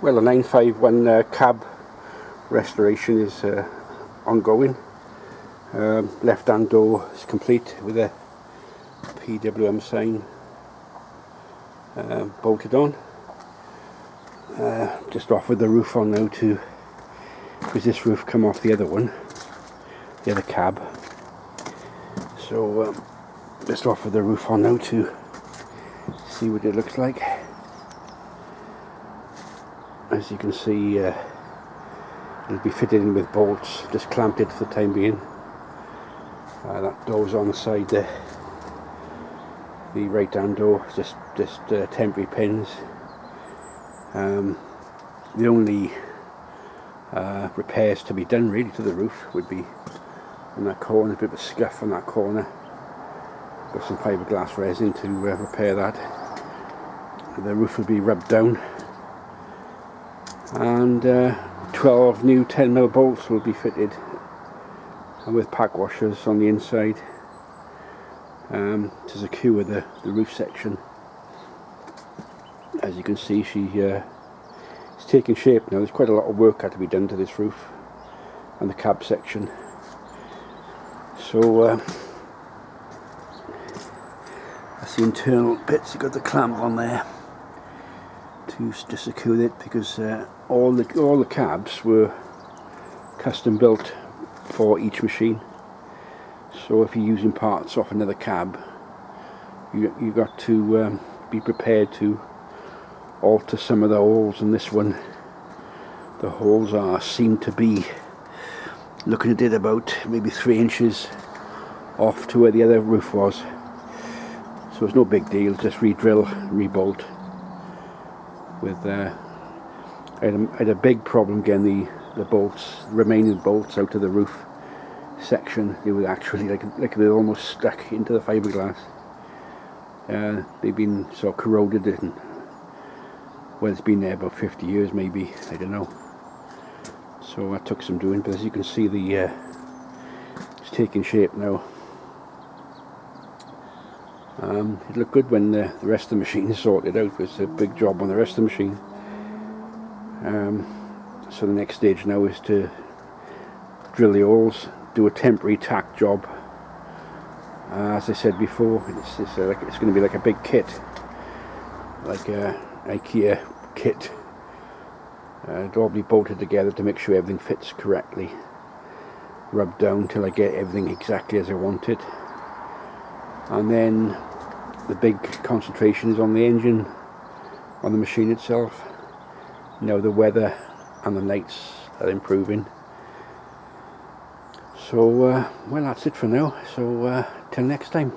Well, a 951 cab restoration is ongoing. Left hand door is complete with a PWM sign bolted on. Just offered the roof on now to, because this roof come off the other one, the other cab. So just offer the roof on now to see what it looks like. As you can see, it'll be fitted in with bolts, just clamped it for the time being. That door's on the side there. The right hand door, just temporary pins. The only repairs to be done really to the roof would be on that corner, a bit of a scuff on that corner. Got some fiberglass resin to repair that. The roof will be rubbed down, and 12 new 10mm bolts will be fitted, and with pack washers on the inside to secure the roof section. As you can see, it's taking shape now. There's quite a lot of work had to be done to this roof and the cab section. So that's the internal bits. You've got the clamp on there to secure it, because all the cabs were custom built for each machine. So if you're using parts off another cab, you got to be prepared to alter some of the holes. In this one, the holes seem to be, looking at it, about maybe 3 inches off to where the other roof was. So it's no big deal, just re-drill, re-bolt. I had a big problem getting the remaining bolts out of the roof section. They were actually like they were almost stuck into the fiberglass. They've been sort of corroded, and well, it's been there about 50 years maybe, I don't know. So that took some doing, but as you can see, it's taking shape now. It looked good when the rest of the machine is sorted out. It was a big job on the rest of the machine. So the next stage now is to drill the holes, do a temporary tack job. As I said before, it's going to be like a big kit, like a IKEA kit. It'll all be bolted together to make sure everything fits correctly, rubbed down till I get everything exactly as I want it. And then the big concentration is on the engine, on the machine itself. Now the weather and the nights are improving. So well, that's it for now. So till next time.